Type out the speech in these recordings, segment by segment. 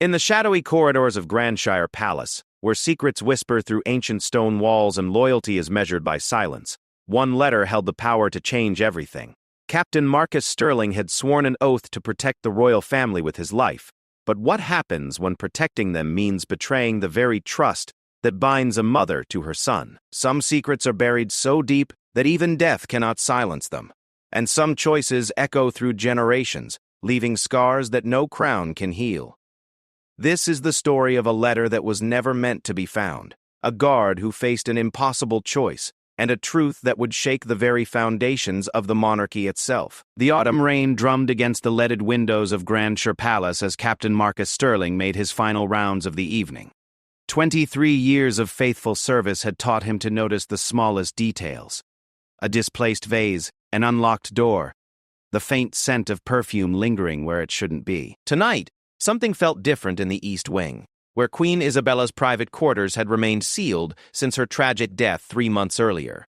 In the shadowy corridors of Grandshire Palace, where secrets whisper through ancient stone walls and loyalty is measured by silence, one letter held the power to change everything. Captain Marcus Sterling had sworn an oath to protect the royal family with his life. But what happens when protecting them means betraying the very trust that binds a mother to her son? Some secrets are buried so deep that even death cannot silence them. And some choices echo through generations, leaving scars that no crown can heal. This is the story of a letter that was never meant to be found, a guard who faced an impossible choice, and a truth that would shake the very foundations of the monarchy itself. The autumn rain drummed against the leaded windows of Grandshire Palace as Captain Marcus Sterling made his final rounds of the evening. 23 years of faithful service had taught him to notice the smallest details. A displaced vase, an unlocked door, the faint scent of perfume lingering where it shouldn't be. Tonight, something felt different in the East Wing, where Queen Isabella's private quarters had remained sealed since her tragic death 3 months earlier.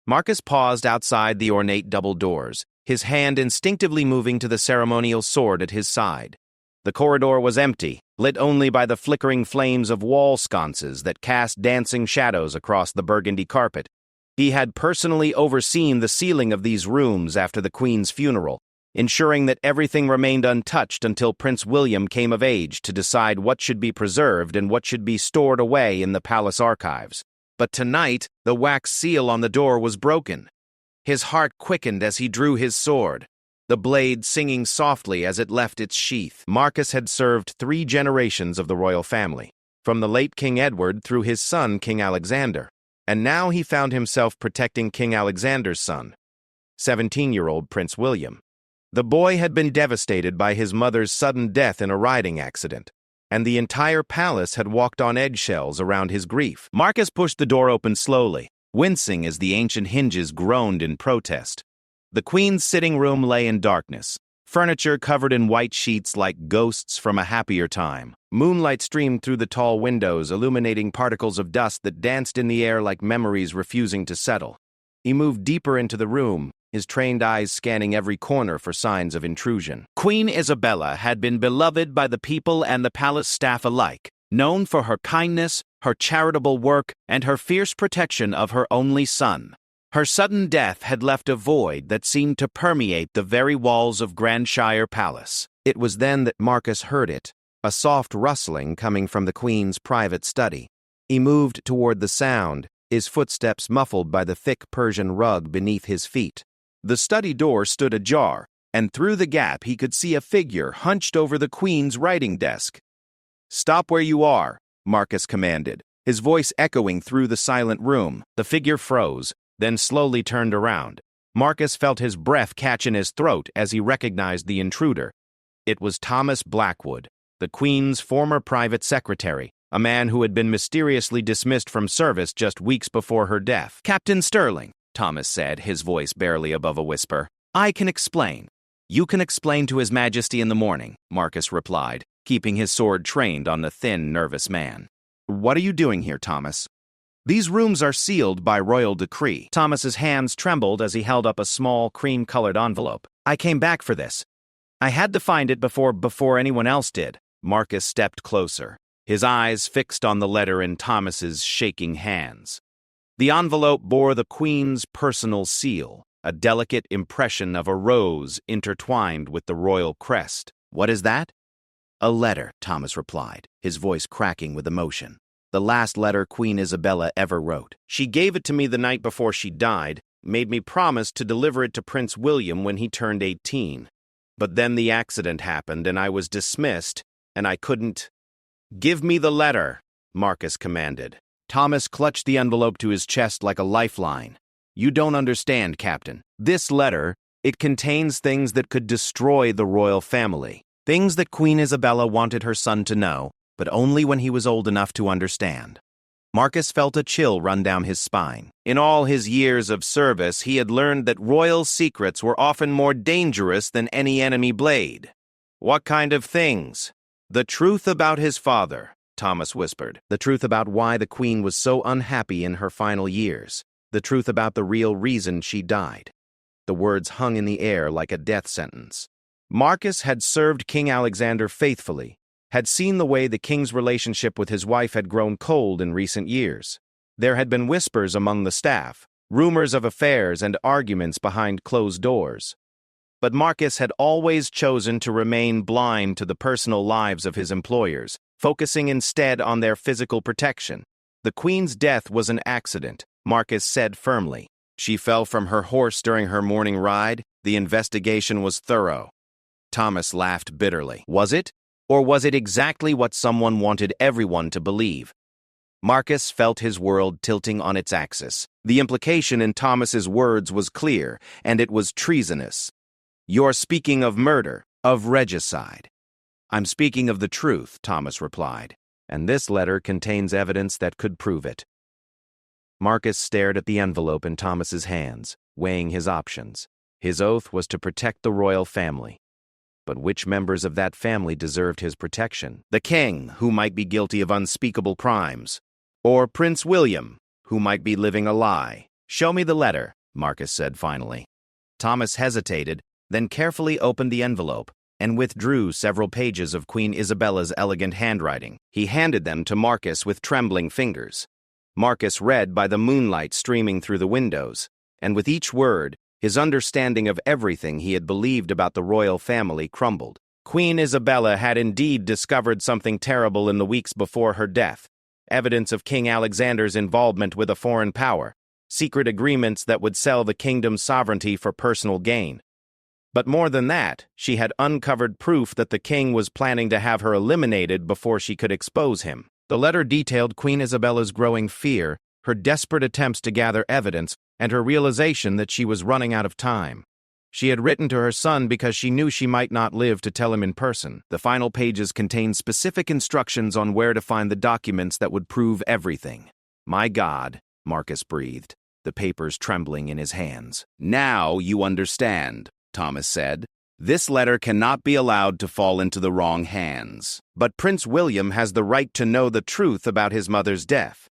Marcus paused outside the ornate double doors, his hand instinctively moving to the ceremonial sword at his side. The corridor was empty, lit only by the flickering flames of wall sconces that cast dancing shadows across the burgundy carpet. He had personally overseen the sealing of these rooms after the Queen's funeral, ensuring that everything remained untouched until Prince William came of age to decide what should be preserved and what should be stored away in the palace archives. But tonight, the wax seal on the door was broken. His heart quickened as he drew his sword, the blade singing softly as it left its sheath. Marcus had served 3 generations of the royal family, from the late King Edward through his son King Alexander, and now he found himself protecting King Alexander's son, 17-year-old Prince William. The boy had been devastated by his mother's sudden death in a riding accident, and the entire palace had walked on eggshells around his grief. Marcus pushed the door open slowly, wincing as the ancient hinges groaned in protest. The Queen's sitting room lay in darkness, furniture covered in white sheets like ghosts from a happier time. Moonlight streamed through the tall windows, illuminating particles of dust that danced in the air like memories refusing to settle. He moved deeper into the room, his trained eyes scanning every corner for signs of intrusion. Queen Isabella had been beloved by the people and the palace staff alike, known for her kindness, her charitable work, and her fierce protection of her only son. Her sudden death had left a void that seemed to permeate the very walls of Grandshire Palace. It was then that Marcus heard it, a soft rustling coming from the Queen's private study. He moved toward the sound, his footsteps muffled by the thick Persian rug beneath his feet. The study door stood ajar, and through the gap he could see a figure hunched over the Queen's writing desk. "Stop where you are," Marcus commanded, his voice echoing through the silent room. The figure froze, then slowly turned around. Marcus felt his breath catch in his throat as he recognized the intruder. It was Thomas Blackwood, the Queen's former private secretary, a man who had been mysteriously dismissed from service just weeks before her death. "Captain Sterling," Thomas said, his voice barely above a whisper. "I can explain." "You can explain to His Majesty in the morning," Marcus replied, keeping his sword trained on the thin, nervous man. "What are you doing here, Thomas?" "These rooms are sealed by royal decree." Thomas's hands trembled as he held up a small, cream-colored envelope. "I came back for this. I had to find it before anyone else did." Marcus stepped closer, his eyes fixed on the letter in Thomas's shaking hands. The envelope bore the Queen's personal seal, a delicate impression of a rose intertwined with the royal crest. "What is that?" "A letter," Thomas replied, his voice cracking with emotion. "The last letter Queen Isabella ever wrote. She gave it to me the night before she died, made me promise to deliver it to Prince William when he turned 18. But then the accident happened and I was dismissed, and I couldn't—" "Give me the letter," Marcus commanded. Thomas clutched the envelope to his chest like a lifeline. "You don't understand, Captain. This letter, it contains things that could destroy the royal family. Things that Queen Isabella wanted her son to know, but only when he was old enough to understand." Marcus felt a chill run down his spine. In all his years of service, he had learned that royal secrets were often more dangerous than any enemy blade. "What kind of things?" "The truth about his father," Thomas whispered. "The truth about why the Queen was so unhappy in her final years. The truth about the real reason she died." The words hung in the air like a death sentence. Marcus had served King Alexander faithfully, had seen the way the king's relationship with his wife had grown cold in recent years. There had been whispers among the staff, rumors of affairs and arguments behind closed doors. But Marcus had always chosen to remain blind to the personal lives of his employers, focusing instead on their physical protection. The Queen's death was an accident, Marcus said firmly. She fell from her horse during her morning ride. The investigation was thorough. Thomas laughed bitterly. Was it? Or was it exactly what someone wanted everyone to believe? Marcus felt his world tilting on its axis. The implication in Thomas's words was clear, and it was treasonous. You're speaking of murder, of regicide. I'm speaking of the truth, Thomas replied, and this letter contains evidence that could prove it. Marcus stared at the envelope in Thomas's hands, weighing his options. His oath was to protect the royal family. But which members of that family deserved his protection? The king, who might be guilty of unspeakable crimes. Or Prince William, who might be living a lie. Show me the letter, Marcus said finally. Thomas hesitated, then carefully opened the envelope and withdrew several pages of Queen Isabella's elegant handwriting. He handed them to Marcus with trembling fingers. Marcus read by the moonlight streaming through the windows, and with each word, his understanding of everything he had believed about the royal family crumbled. Queen Isabella had indeed discovered something terrible in the weeks before her death. Evidence of King Alexander's involvement with a foreign power. Secret agreements that would sell the kingdom's sovereignty for personal gain. But more than that, she had uncovered proof that the king was planning to have her eliminated before she could expose him. The letter detailed Queen Isabella's growing fear, her desperate attempts to gather evidence, and her realization that she was running out of time. She had written to her son because she knew she might not live to tell him in person. The final pages contained specific instructions on where to find the documents that would prove everything. My God, Marcus breathed, the papers trembling in his hands. Now you understand, Thomas said. This letter cannot be allowed to fall into the wrong hands. But Prince William has the right to know the truth about his mother's death.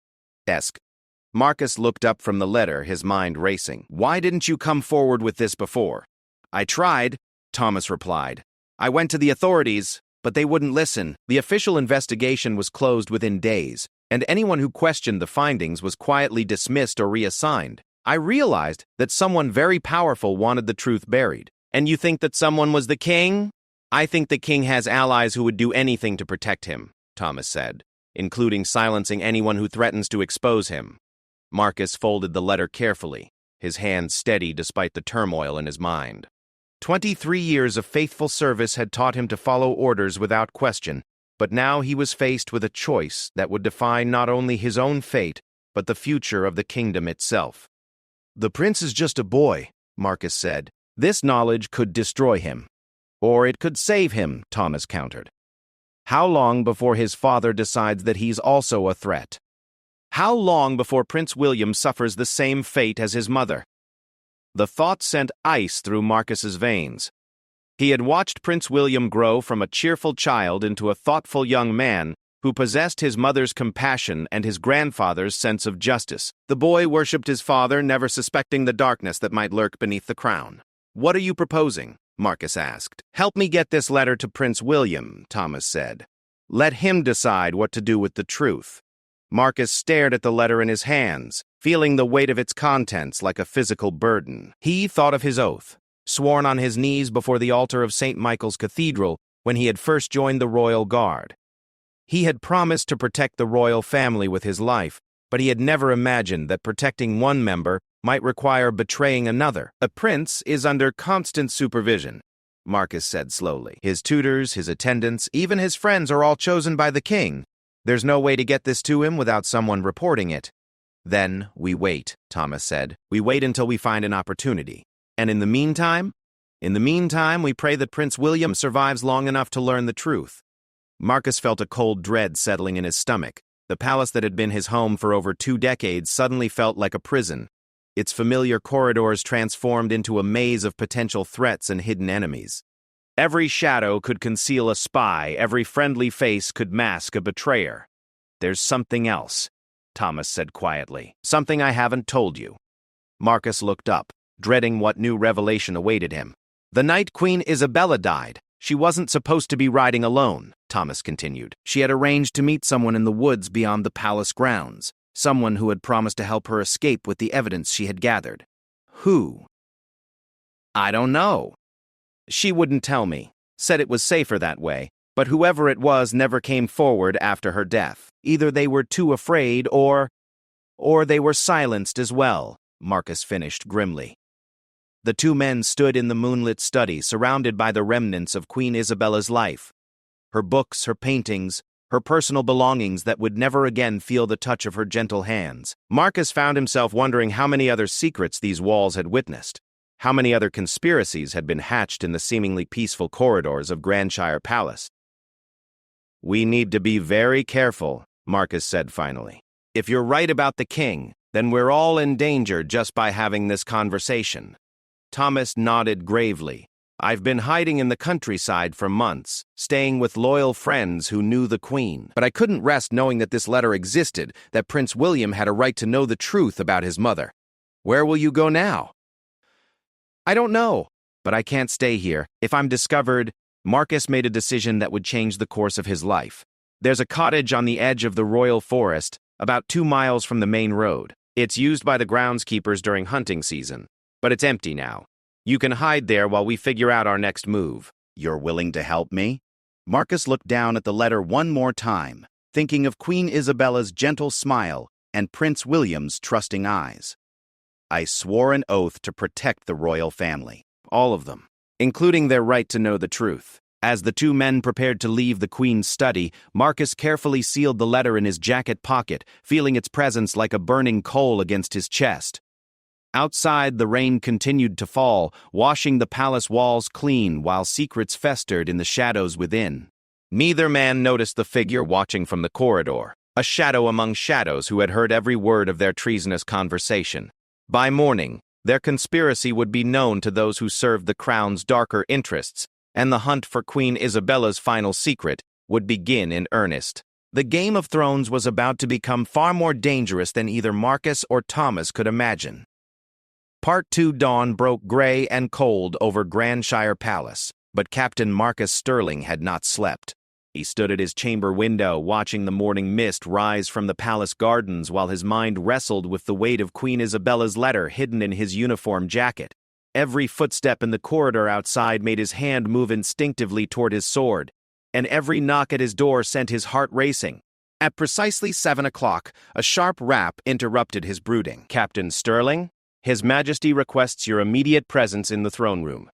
Marcus looked up from the letter, his mind racing. Why didn't you come forward with this before? I tried, Thomas replied. I went to the authorities, but they wouldn't listen. The official investigation was closed within days, and anyone who questioned the findings was quietly dismissed or reassigned. I realized that someone very powerful wanted the truth buried. And you think that someone was the king? I think the king has allies who would do anything to protect him, Thomas said, including silencing anyone who threatens to expose him. Marcus folded the letter carefully, his hands steady despite the turmoil in his mind. 23 years of faithful service had taught him to follow orders without question, but now he was faced with a choice that would define not only his own fate, but the future of the kingdom itself. The prince is just a boy, Marcus said. This knowledge could destroy him. Or it could save him, Thomas countered. How long before his father decides that he's also a threat? How long before Prince William suffers the same fate as his mother? The thought sent ice through Marcus's veins. He had watched Prince William grow from a cheerful child into a thoughtful young man who possessed his mother's compassion and his grandfather's sense of justice. The boy worshipped his father, never suspecting the darkness that might lurk beneath the crown. What are you proposing? Marcus asked. Help me get this letter to Prince William, Thomas said. Let him decide what to do with the truth. Marcus stared at the letter in his hands, feeling the weight of its contents like a physical burden. He thought of his oath, sworn on his knees before the altar of St. Michael's Cathedral when he had first joined the Royal Guard. He had promised to protect the royal family with his life, but he had never imagined that protecting one member might require betraying another. A prince is under constant supervision, Marcus said slowly. His tutors, his attendants, even his friends are all chosen by the king. There's no way to get this to him without someone reporting it. Then we wait, Thomas said. We wait until we find an opportunity. And in the meantime, we pray that Prince William survives long enough to learn the truth. Marcus felt a cold dread settling in his stomach. The palace that had been his home for over 2 decades suddenly felt like a prison. Its familiar corridors transformed into a maze of potential threats and hidden enemies. Every shadow could conceal a spy, every friendly face could mask a betrayer. There's something else, Thomas said quietly. Something I haven't told you. Marcus looked up, dreading what new revelation awaited him. The night Queen Isabella died, she wasn't supposed to be riding alone. Thomas continued. She had arranged to meet someone in the woods beyond the palace grounds, someone who had promised to help her escape with the evidence she had gathered. Who? I don't know. She wouldn't tell me, said it was safer that way, but whoever it was never came forward after her death. Either they were too afraid or they were silenced as well, Marcus finished grimly. The two men stood in the moonlit study, surrounded by the remnants of Queen Isabella's life. Her books, her paintings, her personal belongings that would never again feel the touch of her gentle hands. Marcus found himself wondering how many other secrets these walls had witnessed. How many other conspiracies had been hatched in the seemingly peaceful corridors of Grandshire Palace? We need to be very careful, Marcus said finally. If you're right about the king, then we're all in danger just by having this conversation. Thomas nodded gravely. I've been hiding in the countryside for months, staying with loyal friends who knew the Queen. But I couldn't rest knowing that this letter existed, that Prince William had a right to know the truth about his mother. Where will you go now? I don't know, but I can't stay here. If I'm discovered, Marcus made a decision that would change the course of his life. There's a cottage on the edge of the royal forest, about 2 miles from the main road. It's used by the groundskeepers during hunting season, but it's empty now. You can hide there while we figure out our next move. You're willing to help me? Marcus looked down at the letter one more time, thinking of Queen Isabella's gentle smile and Prince William's trusting eyes. I swore an oath to protect the royal family, all of them, including their right to know the truth. As the two men prepared to leave the Queen's study, Marcus carefully sealed the letter in his jacket pocket, feeling its presence like a burning coal against his chest. Outside, the rain continued to fall, washing the palace walls clean while secrets festered in the shadows within. Neither man noticed the figure watching from the corridor, a shadow among shadows who had heard every word of their treasonous conversation. By morning, their conspiracy would be known to those who served the crown's darker interests, and the hunt for Queen Isabella's final secret would begin in earnest. The Game of Thrones was about to become far more dangerous than either Marcus or Thomas could imagine. Part 2 dawn broke gray and cold over Grandshire Palace, but Captain Marcus Stirling had not slept. He stood at his chamber window, watching the morning mist rise from the palace gardens while his mind wrestled with the weight of Queen Isabella's letter hidden in his uniform jacket. Every footstep in the corridor outside made his hand move instinctively toward his sword, and every knock at his door sent his heart racing. At precisely 7 o'clock, a sharp rap interrupted his brooding. Captain Stirling, His Majesty requests your immediate presence in the throne room.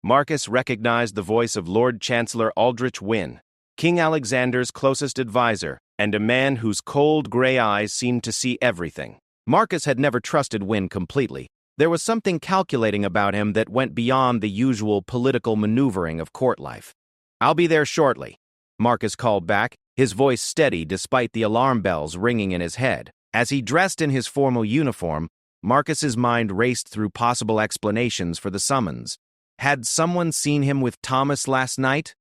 Marcus recognized the voice of Lord Chancellor Aldrich Wynne, King Alexander's closest advisor, and a man whose cold gray eyes seemed to see everything. Marcus had never trusted Wynne completely. There was something calculating about him that went beyond the usual political maneuvering of court life. I'll be there shortly, Marcus called back, his voice steady despite the alarm bells ringing in his head. As he dressed in his formal uniform, Marcus's mind raced through possible explanations for the summons. Had someone seen him with Thomas last night?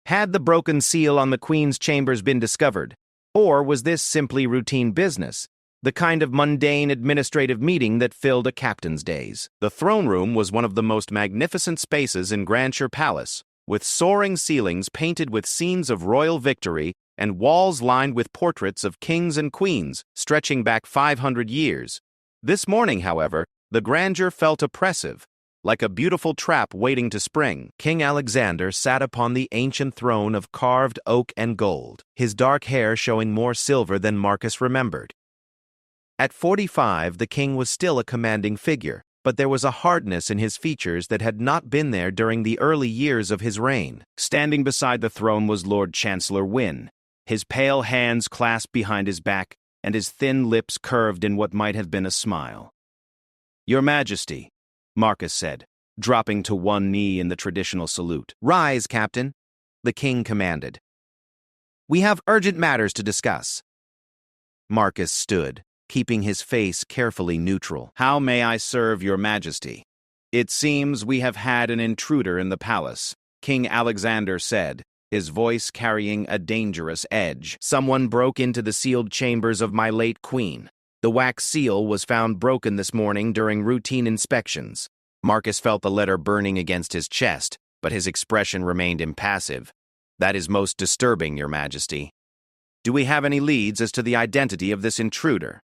Had the broken seal on the Queen's chambers been discovered? Or was this simply routine business, the kind of mundane administrative meeting that filled a captain's days? The throne room was one of the most magnificent spaces in Grandshire Palace, with soaring ceilings painted with scenes of royal victory and walls lined with portraits of kings and queens stretching back 500 years. This morning, however, the grandeur felt oppressive, like a beautiful trap waiting to spring. King Alexander sat upon the ancient throne of carved oak and gold, his dark hair showing more silver than Marcus remembered. At 45, the king was still a commanding figure, but there was a hardness in his features that had not been there during the early years of his reign. Standing beside the throne was Lord Chancellor Wynne, his pale hands clasped behind his back, and his thin lips curved in what might have been a smile. Your Majesty, Marcus said, dropping to one knee in the traditional salute. Rise, Captain, the king commanded. We have urgent matters to discuss. Marcus stood, keeping his face carefully neutral. How may I serve your Majesty? It seems we have had an intruder in the palace, King Alexander said, his voice carrying a dangerous edge. Someone broke into the sealed chambers of my late queen. The wax seal was found broken this morning during routine inspections. Marcus felt the letter burning against his chest, but his expression remained impassive. That is most disturbing, Your Majesty. Do we have any leads as to the identity of this intruder?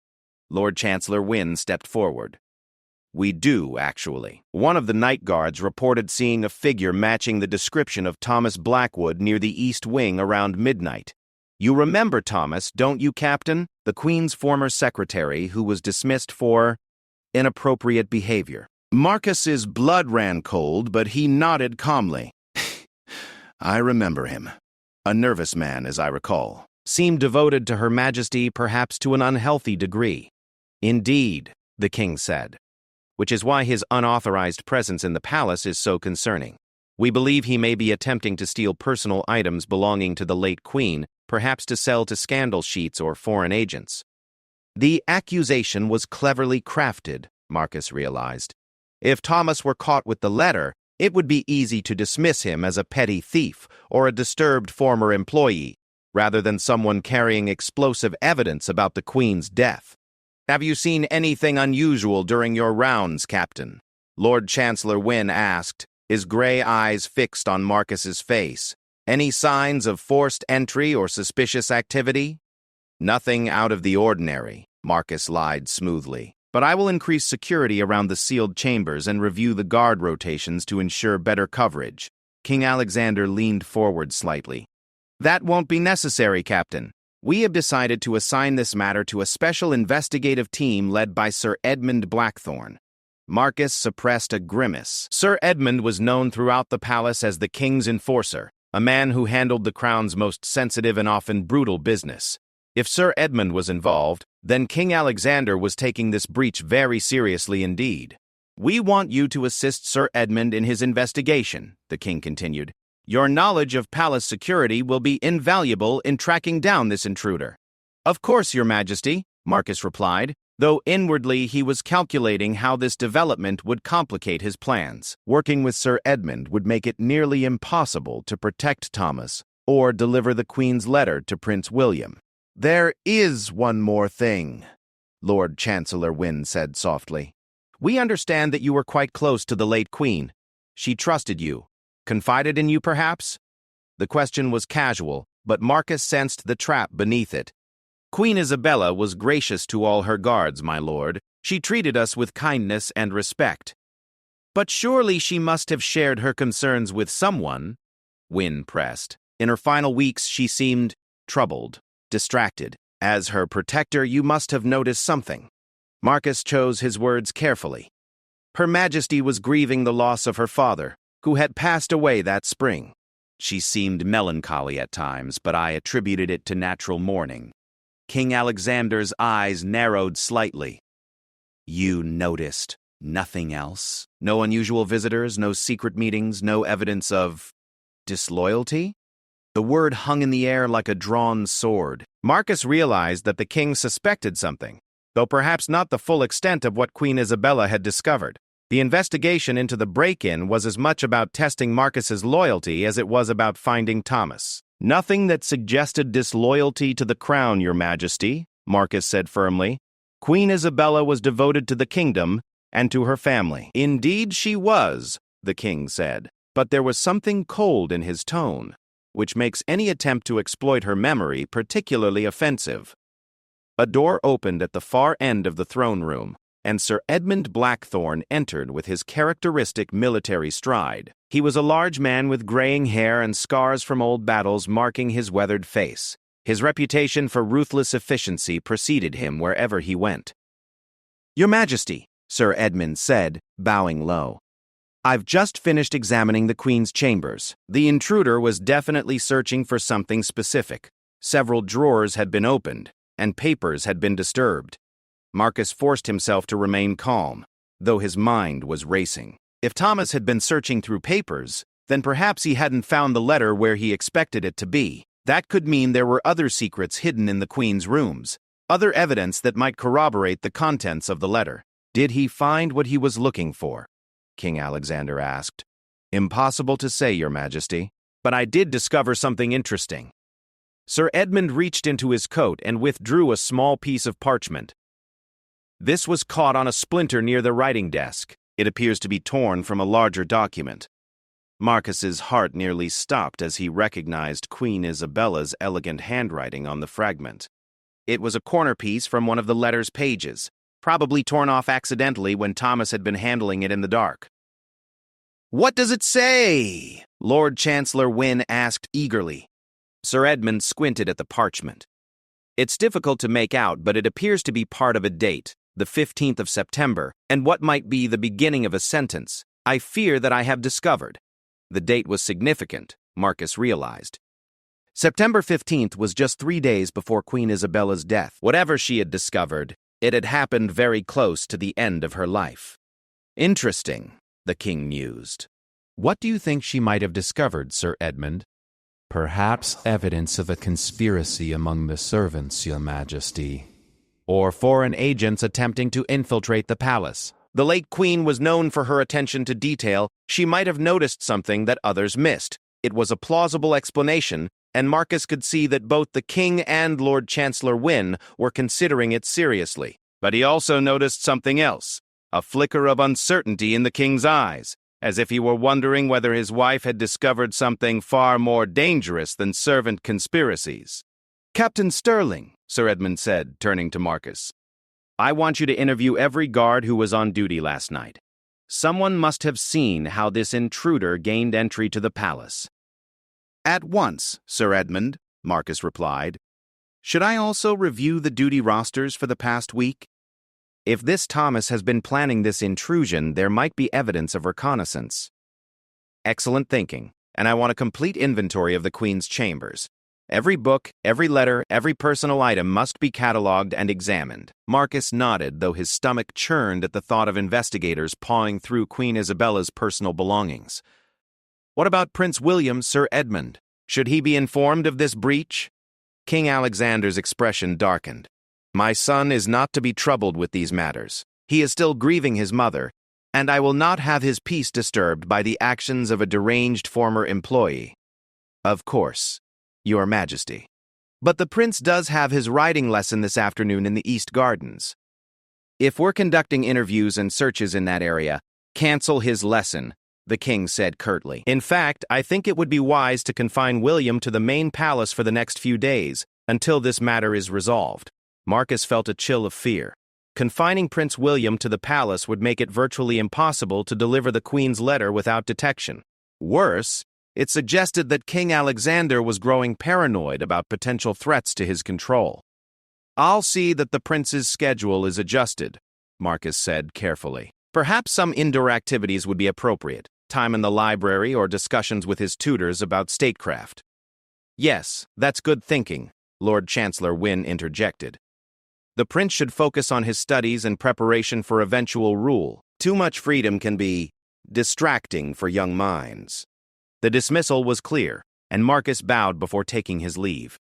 Lord Chancellor Wynne stepped forward. We do, actually. One of the night guards reported seeing a figure matching the description of Thomas Blackwood near the East Wing around midnight. You remember Thomas, don't you, Captain? The Queen's former secretary who was dismissed for inappropriate behavior. Marcus's blood ran cold, but he nodded calmly. I remember him. A nervous man, as I recall. Seemed devoted to Her Majesty, perhaps to an unhealthy degree. Indeed, the king said, which is why his unauthorized presence in the palace is so concerning. We believe he may be attempting to steal personal items belonging to the late queen, perhaps to sell to scandal sheets or foreign agents. The accusation was cleverly crafted, Marcus realized. If Thomas were caught with the letter, it would be easy to dismiss him as a petty thief or a disturbed former employee, rather than someone carrying explosive evidence about the Queen's death. Have you seen anything unusual during your rounds, Captain? Lord Chancellor Wynne asked, his gray eyes fixed on Marcus's face. Any signs of forced entry or suspicious activity? Nothing out of the ordinary, Marcus lied smoothly. But I will increase security around the sealed chambers and review the guard rotations to ensure better coverage. King Alexander leaned forward slightly. That won't be necessary, Captain. We have decided to assign this matter to a special investigative team led by Sir Edmund Blackthorne. Marcus suppressed a grimace. Sir Edmund was known throughout the palace as the king's enforcer, a man who handled the crown's most sensitive and often brutal business. If Sir Edmund was involved, then King Alexander was taking this breach very seriously indeed. We want you to assist Sir Edmund in his investigation, the king continued. Your knowledge of palace security will be invaluable in tracking down this intruder. Of course, Your Majesty, Marcus replied, though inwardly he was calculating how this development would complicate his plans. Working with Sir Edmund would make it nearly impossible to protect Thomas or deliver the Queen's letter to Prince William. There is one more thing, Lord Chancellor Wynne said softly. We understand that you were quite close to the late Queen. She trusted you. Confided in you, perhaps? The question was casual, but Marcus sensed the trap beneath it. Queen Isabella was gracious to all her guards, my lord. She treated us with kindness and respect. But surely she must have shared her concerns with someone, Wynne pressed. In her final weeks, she seemed troubled, distracted. As her protector, you must have noticed something. Marcus chose his words carefully. Her Majesty was grieving the loss of her father, who had passed away that spring. She seemed melancholy at times, but I attributed it to natural mourning. King Alexander's eyes narrowed slightly. You noticed nothing else? No unusual visitors, no secret meetings, no evidence of disloyalty? The word hung in the air like a drawn sword. Marcus realized that the king suspected something, though perhaps not the full extent of what Queen Isabella had discovered. The investigation into the break-in was as much about testing Marcus's loyalty as it was about finding Thomas. Nothing that suggested disloyalty to the crown, Your Majesty, Marcus said firmly. Queen Isabella was devoted to the kingdom and to her family. Indeed she was, the king said, but there was something cold in his tone, which makes any attempt to exploit her memory particularly offensive. A door opened at the far end of the throne room, and Sir Edmund Blackthorne entered with his characteristic military stride. He was a large man with graying hair and scars from old battles marking his weathered face. His reputation for ruthless efficiency preceded him wherever he went. Your Majesty, Sir Edmund said, bowing low. I've just finished examining the Queen's chambers. The intruder was definitely searching for something specific. Several drawers had been opened, and papers had been disturbed. Marcus forced himself to remain calm, though his mind was racing. If Thomas had been searching through papers, then perhaps he hadn't found the letter where he expected it to be. That could mean there were other secrets hidden in the Queen's rooms, other evidence that might corroborate the contents of the letter. Did he find what he was looking for? King Alexander asked. Impossible to say, Your Majesty, but I did discover something interesting. Sir Edmund reached into his coat and withdrew a small piece of parchment. This was caught on a splinter near the writing desk. It appears to be torn from a larger document. Marcus's heart nearly stopped as he recognized Queen Isabella's elegant handwriting on the fragment. It was a corner piece from one of the letter's pages, probably torn off accidentally when Thomas had been handling it in the dark. "What does it say?" Lord Chancellor Wynne asked eagerly. Sir Edmund squinted at the parchment. "It's difficult to make out, but it appears to be part of a date, the 15th of September, and what might be the beginning of a sentence. I fear that I have discovered." The date was significant, Marcus realized. September 15th was just 3 days before Queen Isabella's death. Whatever she had discovered, it had happened very close to the end of her life. "Interesting," the king mused. "What do you think she might have discovered, Sir Edmund?" "Perhaps evidence of a conspiracy among the servants, Your Majesty." "Or foreign agents attempting to infiltrate the palace. The late queen was known for her attention to detail. She might have noticed something that others missed. It was a plausible explanation, and Marcus could see that both the king and Lord Chancellor Wynne were considering it seriously. But he also noticed something else, a flicker of uncertainty in the king's eyes, as if he were wondering whether his wife had discovered something far more dangerous than servant conspiracies. "Captain Stirling," Sir Edmund said, turning to Marcus, "I want you to interview every guard who was on duty last night. Someone must have seen how this intruder gained entry to the palace." "At once, Sir Edmund," Marcus replied. "Should I also review the duty rosters for the past week? If this Thomas has been planning this intrusion, there might be evidence of reconnaissance." "Excellent thinking, and I want a complete inventory of the Queen's chambers. Every book, every letter, every personal item must be catalogued and examined." Marcus nodded, though his stomach churned at the thought of investigators pawing through Queen Isabella's personal belongings. "What about Prince William, Sir Edmund? Should he be informed of this breach?" King Alexander's expression darkened. "My son is not to be troubled with these matters. He is still grieving his mother, and I will not have his peace disturbed by the actions of a deranged former employee." "Of course, Your Majesty. But the prince does have his riding lesson this afternoon in the East Gardens. If we're conducting interviews and searches in that area, cancel his lesson," the king said curtly. "In fact, I think it would be wise to confine William to the main palace for the next few days, until this matter is resolved." Marcus felt a chill of fear. Confining Prince William to the palace would make it virtually impossible to deliver the Queen's letter without detection. Worse, it suggested that King Alexander was growing paranoid about potential threats to his control. "I'll see that the prince's schedule is adjusted," Marcus said carefully. "Perhaps some indoor activities would be appropriate, time in the library or discussions with his tutors about statecraft." "Yes, that's good thinking," Lord Chancellor Wynne interjected. "The prince should focus on his studies and preparation for eventual rule. Too much freedom can be distracting for young minds." The dismissal was clear, and Marcus bowed before taking his leave.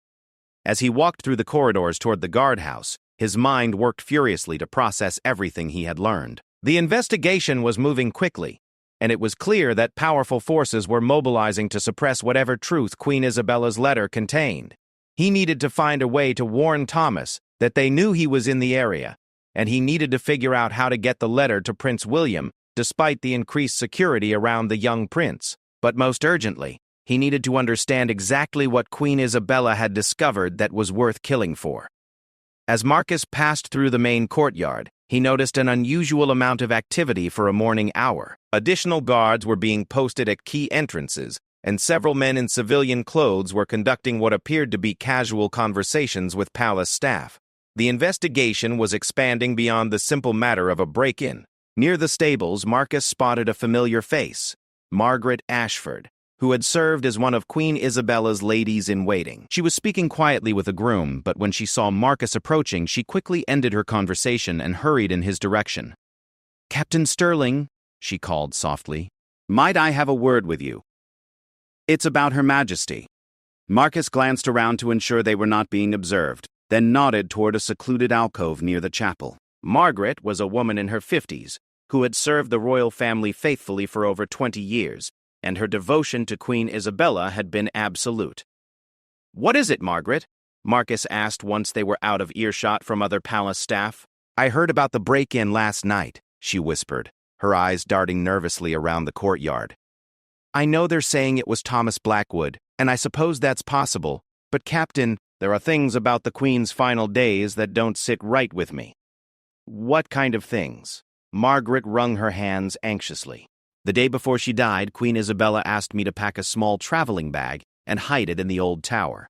As he walked through the corridors toward the guardhouse, his mind worked furiously to process everything he had learned. The investigation was moving quickly, and it was clear that powerful forces were mobilizing to suppress whatever truth Queen Isabella's letter contained. He needed to find a way to warn Thomas that they knew he was in the area, and he needed to figure out how to get the letter to Prince William, despite the increased security around the young prince. But most urgently, he needed to understand exactly what Queen Isabella had discovered that was worth killing for. As Marcus passed through the main courtyard, he noticed an unusual amount of activity for a morning hour. Additional guards were being posted at key entrances, and several men in civilian clothes were conducting what appeared to be casual conversations with palace staff. The investigation was expanding beyond the simple matter of a break-in. Near the stables, Marcus spotted a familiar face, Margaret Ashford, who had served as one of Queen Isabella's ladies-in-waiting. She was speaking quietly with a groom, but when she saw Marcus approaching, she quickly ended her conversation and hurried in his direction. "Captain Stirling," she called softly, "might I have a word with you?" "It's about Her Majesty." Marcus glanced around to ensure they were not being observed, then nodded toward a secluded alcove near the chapel. Margaret was a woman in her 50s, who had served the royal family faithfully for over 20 years, and her devotion to Queen Isabella had been absolute. "What is it, Margaret?" Marcus asked once they were out of earshot from other palace staff. "I heard about the break-in last night," she whispered, her eyes darting nervously around the courtyard. I know they're saying it was Thomas Blackwood, and I suppose that's possible, but Captain, there are things about the Queen's final days that don't sit right with me. What kind of things? Margaret wrung her hands anxiously. The day before she died, Queen Isabella asked me to pack a small traveling bag and hide it in the old tower.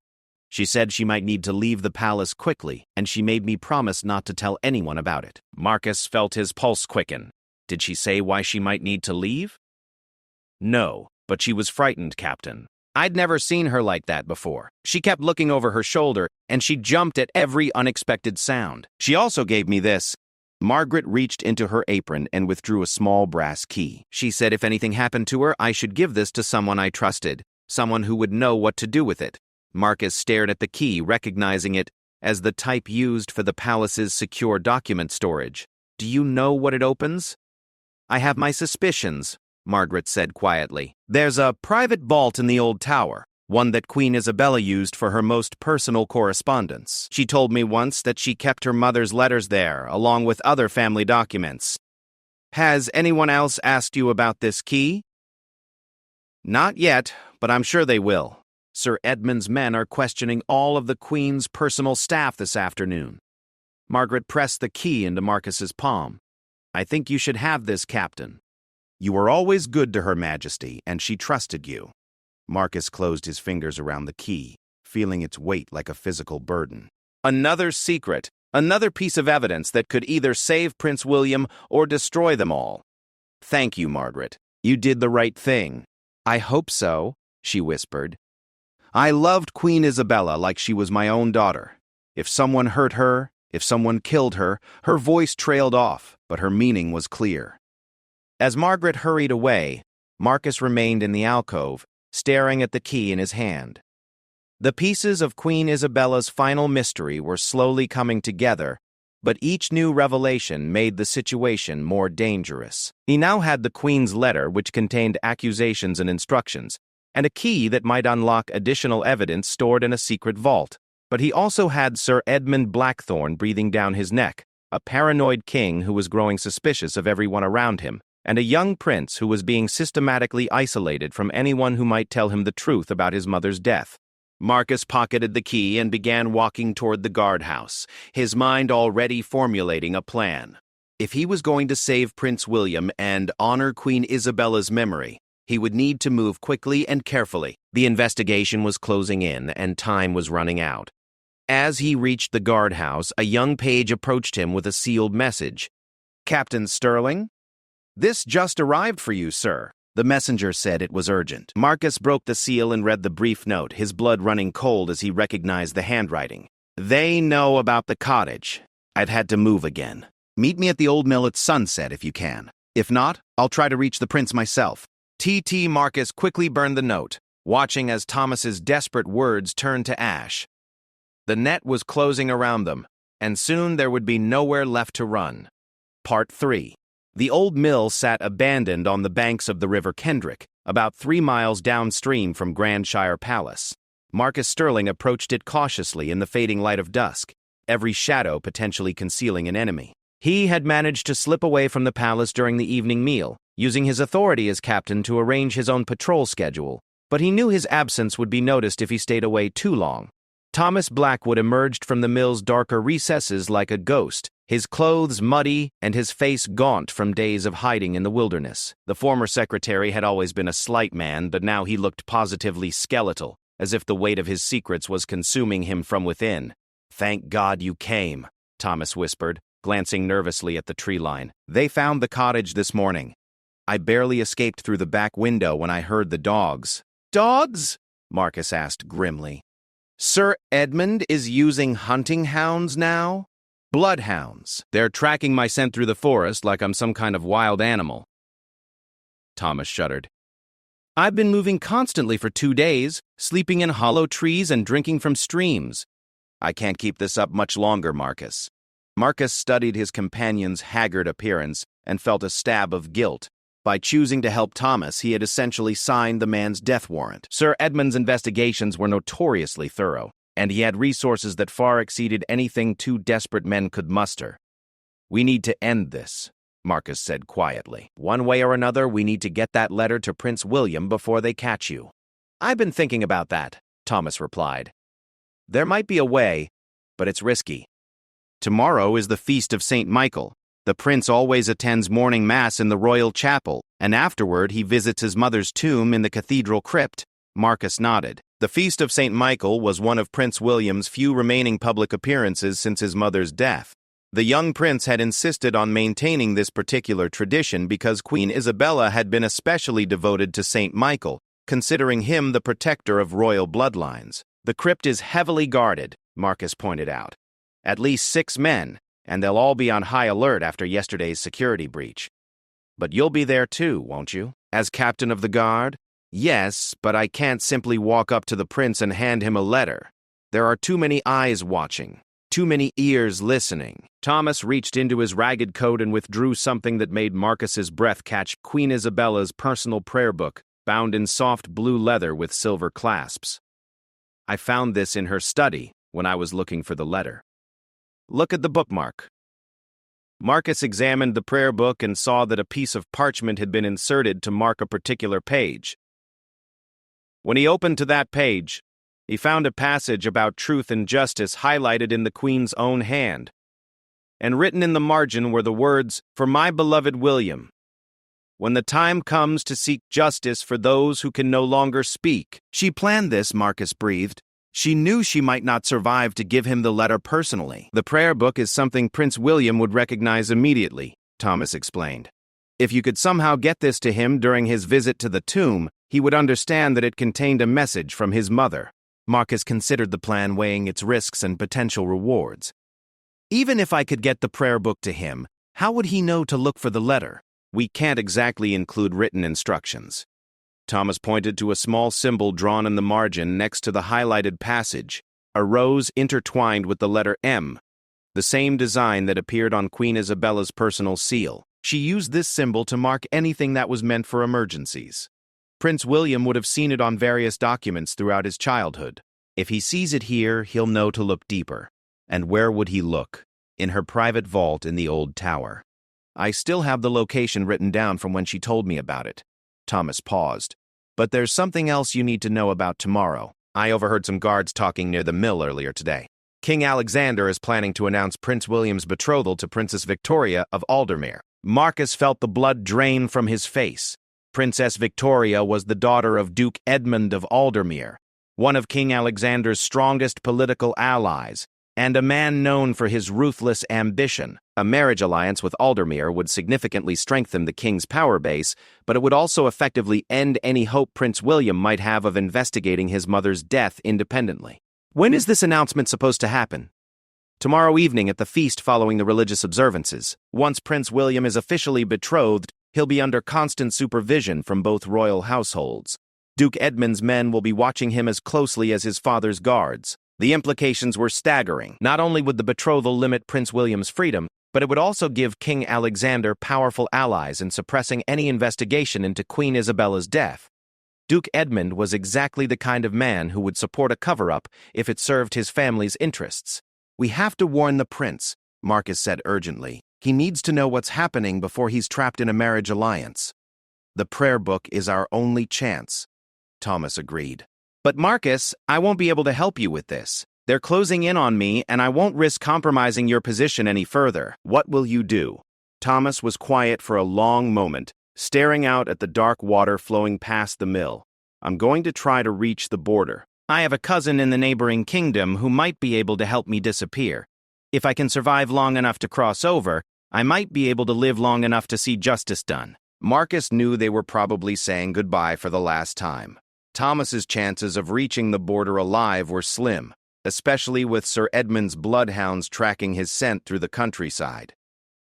She said she might need to leave the palace quickly, and she made me promise not to tell anyone about it. Marcus felt his pulse quicken. Did she say why she might need to leave? No, but she was frightened, Captain. I'd never seen her like that before. She kept looking over her shoulder, and she jumped at every unexpected sound. She also gave me this. Margaret reached into her apron and withdrew a small brass key. She said if anything happened to her, I should give this to someone I trusted, someone who would know what to do with it. Marcus stared at the key, recognizing it as the type used for the palace's secure document storage. Do you know what it opens? I have my suspicions, Margaret said quietly. There's a private vault in the old tower, one that Queen Isabella used for her most personal correspondence. She told me once that she kept her mother's letters there, along with other family documents. Has anyone else asked you about this key? Not yet, but I'm sure they will. Sir Edmund's men are questioning all of the Queen's personal staff this afternoon. Margaret pressed the key into Marcus's palm. I think you should have this, Captain. You were always good to Her Majesty, and she trusted you. Marcus closed his fingers around the key, feeling its weight like a physical burden. Another secret, another piece of evidence that could either save Prince William or destroy them all. Thank you, Margaret. You did the right thing. I hope so, she whispered. I loved Queen Isabella like she was my own daughter. If someone hurt her, if someone killed her, her voice trailed off, but her meaning was clear. As Margaret hurried away, Marcus remained in the alcove, staring at the key in his hand. The pieces of Queen Isabella's final mystery were slowly coming together, but each new revelation made the situation more dangerous. He now had the Queen's letter, which contained accusations and instructions, and a key that might unlock additional evidence stored in a secret vault. But he also had Sir Edmund Blackthorne breathing down his neck, a paranoid king who was growing suspicious of everyone around him, and a young prince who was being systematically isolated from anyone who might tell him the truth about his mother's death. Marcus pocketed the key and began walking toward the guardhouse, his mind already formulating a plan. If he was going to save Prince William and honor Queen Isabella's memory, he would need to move quickly and carefully. The investigation was closing in, and time was running out. As he reached the guardhouse, a young page approached him with a sealed message. Captain Sterling? This just arrived for you, sir. The messenger said it was urgent. Marcus broke the seal and read the brief note, his blood running cold as he recognized the handwriting. They know about the cottage. I've had to move again. Meet me at the old mill at sunset if you can. If not, I'll try to reach the prince myself. T.T. Marcus quickly burned the note, watching as Thomas's desperate words turned to ash. The net was closing around them, and soon there would be nowhere left to run. Part 3. The old mill sat abandoned on the banks of the River Kendrick, about 3 miles downstream from Grandshire Palace. Marcus Sterling approached it cautiously in the fading light of dusk, every shadow potentially concealing an enemy. He had managed to slip away from the palace during the evening meal, using his authority as captain to arrange his own patrol schedule, but he knew his absence would be noticed if he stayed away too long. Thomas Blackwood emerged from the mill's darker recesses like a ghost, his clothes muddy and his face gaunt from days of hiding in the wilderness. The former secretary had always been a slight man, but now he looked positively skeletal, as if the weight of his secrets was consuming him from within. Thank God you came, Thomas whispered, glancing nervously at the tree line. They found the cottage this morning. I barely escaped through the back window when I heard the dogs. Dogs? Marcus asked grimly. Sir Edmund is using hunting hounds now? Bloodhounds. They're tracking my scent through the forest like I'm some kind of wild animal. Thomas shuddered. I've been moving constantly for 2 days, sleeping in hollow trees and drinking from streams. I can't keep this up much longer, Marcus. Marcus studied his companion's haggard appearance and felt a stab of guilt. By choosing to help Thomas, he had essentially signed the man's death warrant. Sir Edmund's investigations were notoriously thorough, and he had resources that far exceeded anything 2 desperate men could muster. We need to end this, Marcus said quietly. One way or another, we need to get that letter to Prince William before they catch you. I've been thinking about that, Thomas replied. There might be a way, but it's risky. Tomorrow is the feast of St. Michael. The prince always attends morning mass in the royal chapel, and afterward he visits his mother's tomb in the cathedral crypt. Marcus nodded. The feast of St. Michael was one of Prince William's few remaining public appearances since his mother's death. The young prince had insisted on maintaining this particular tradition because Queen Isabella had been especially devoted to St. Michael, considering him the protector of royal bloodlines. The crypt is heavily guarded, Marcus pointed out. At least 6 men, and they'll all be on high alert after yesterday's security breach. But you'll be there too, won't you? As captain of the guard? Yes, but I can't simply walk up to the prince and hand him a letter. There are too many eyes watching, too many ears listening. Thomas reached into his ragged coat and withdrew something that made Marcus's breath catch. Queen Isabella's personal prayer book, bound in soft blue leather with silver clasps. I found this in her study when I was looking for the letter. Look at the bookmark. Marcus examined the prayer book and saw that a piece of parchment had been inserted to mark a particular page. When he opened to that page, he found a passage about truth and justice highlighted in the Queen's own hand. And written in the margin were the words, "For my beloved William. When the time comes to seek justice for those who can no longer speak." She planned this, Marcus breathed. She knew she might not survive to give him the letter personally. The prayer book is something Prince William would recognize immediately, Thomas explained. If you could somehow get this to him during his visit to the tomb, he would understand that it contained a message from his mother. Marcus considered the plan, weighing its risks and potential rewards. Even if I could get the prayer book to him, how would he know to look for the letter? We can't exactly include written instructions. Thomas pointed to a small symbol drawn in the margin next to the highlighted passage, a rose intertwined with the letter M, the same design that appeared on Queen Isabella's personal seal. She used this symbol to mark anything that was meant for emergencies. Prince William would have seen it on various documents throughout his childhood. If he sees it here, he'll know to look deeper. And where would he look? In her private vault in the old tower. I still have the location written down from when she told me about it. Thomas paused. But there's something else you need to know about tomorrow. I overheard some guards talking near the mill earlier today. King Alexander is planning to announce Prince William's betrothal to Princess Victoria of Aldermere. Marcus felt the blood drain from his face. Princess Victoria was the daughter of Duke Edmund of Aldermere, one of King Alexander's strongest political allies, and a man known for his ruthless ambition. A marriage alliance with Aldermere would significantly strengthen the king's power base, but it would also effectively end any hope Prince William might have of investigating his mother's death independently. When is this announcement supposed to happen? Tomorrow evening at the feast following the religious observances. Once Prince William is officially betrothed, he'll be under constant supervision from both royal households. Duke Edmund's men will be watching him as closely as his father's guards. The implications were staggering. Not only would the betrothal limit Prince William's freedom, but it would also give King Alexander powerful allies in suppressing any investigation into Queen Isabella's death. Duke Edmund was exactly the kind of man who would support a cover-up if it served his family's interests. We have to warn the prince, Marcus said urgently. He needs to know what's happening before he's trapped in a marriage alliance. The prayer book is our only chance, Thomas agreed. But Marcus, I won't be able to help you with this. They're closing in on me, and I won't risk compromising your position any further. What will you do? Thomas was quiet for a long moment, staring out at the dark water flowing past the mill. I'm going to try to reach the border. I have a cousin in the neighboring kingdom who might be able to help me disappear. If I can survive long enough to cross over, I might be able to live long enough to see justice done. Marcus knew they were probably saying goodbye for the last time. Thomas's chances of reaching the border alive were slim, especially with Sir Edmund's bloodhounds tracking his scent through the countryside.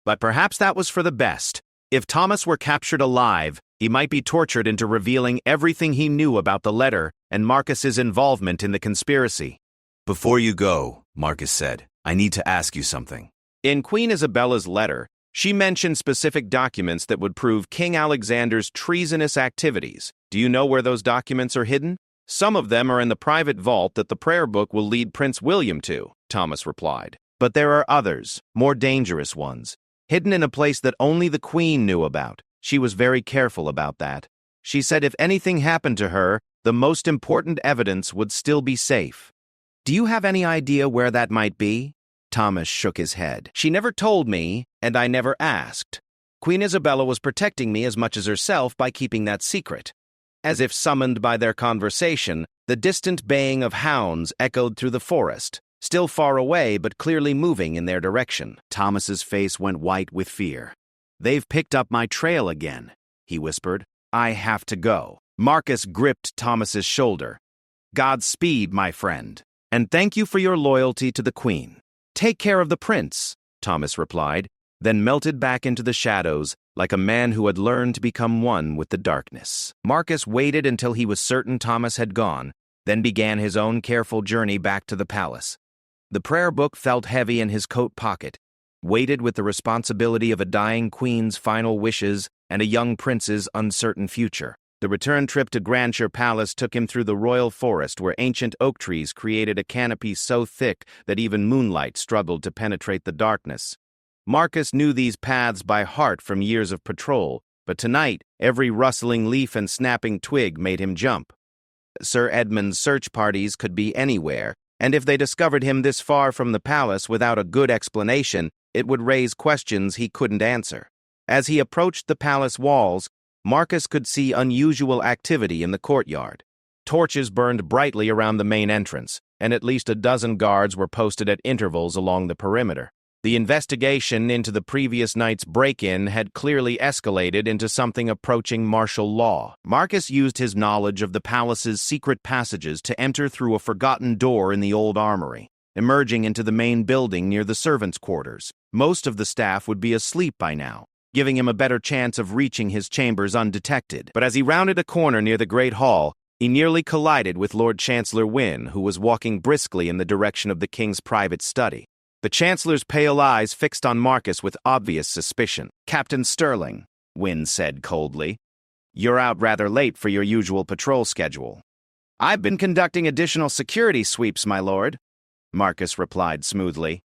But perhaps that was for the best. If Thomas were captured alive, he might be tortured into revealing everything he knew about the letter and Marcus's involvement in the conspiracy. Before you go, Marcus said, I need to ask you something. In Queen Isabella's letter, she mentioned specific documents that would prove King Alexander's treasonous activities. Do you know where those documents are hidden? Some of them are in the private vault that the prayer book will lead Prince William to, Thomas replied. But there are others, more dangerous ones, hidden in a place that only the Queen knew about. She was very careful about that. She said if anything happened to her, the most important evidence would still be safe. Do you have any idea where that might be? Thomas shook his head. She never told me, and I never asked. Queen Isabella was protecting me as much as herself by keeping that secret. As if summoned by their conversation, the distant baying of hounds echoed through the forest, still far away but clearly moving in their direction. Thomas's face went white with fear. They've picked up my trail again, he whispered. I have to go. Marcus gripped Thomas's shoulder. Godspeed, my friend, and thank you for your loyalty to the Queen. Take care of the prince, Thomas replied, then melted back into the shadows like a man who had learned to become one with the darkness. Marcus waited until he was certain Thomas had gone, then began his own careful journey back to the palace. The prayer book felt heavy in his coat pocket, weighted with the responsibility of a dying queen's final wishes and a young prince's uncertain future. The return trip to Grandshire Palace took him through the royal forest where ancient oak trees created a canopy so thick that even moonlight struggled to penetrate the darkness. Marcus knew these paths by heart from years of patrol, but tonight every rustling leaf and snapping twig made him jump. Sir Edmund's search parties could be anywhere, and if they discovered him this far from the palace without a good explanation, it would raise questions he couldn't answer. As he approached the palace walls, Marcus could see unusual activity in the courtyard. Torches burned brightly around the main entrance, and at least a dozen guards were posted at intervals along the perimeter. The investigation into the previous night's break-in had clearly escalated into something approaching martial law. Marcus used his knowledge of the palace's secret passages to enter through a forgotten door in the old armory, emerging into the main building near the servants' quarters. Most of the staff would be asleep by now, giving him a better chance of reaching his chambers undetected. But as he rounded a corner near the Great Hall, he nearly collided with Lord Chancellor Wynne, who was walking briskly in the direction of the king's private study. The Chancellor's pale eyes fixed on Marcus with obvious suspicion. Captain Sterling, Wynne said coldly, you're out rather late for your usual patrol schedule. I've been conducting additional security sweeps, my lord, Marcus replied smoothly.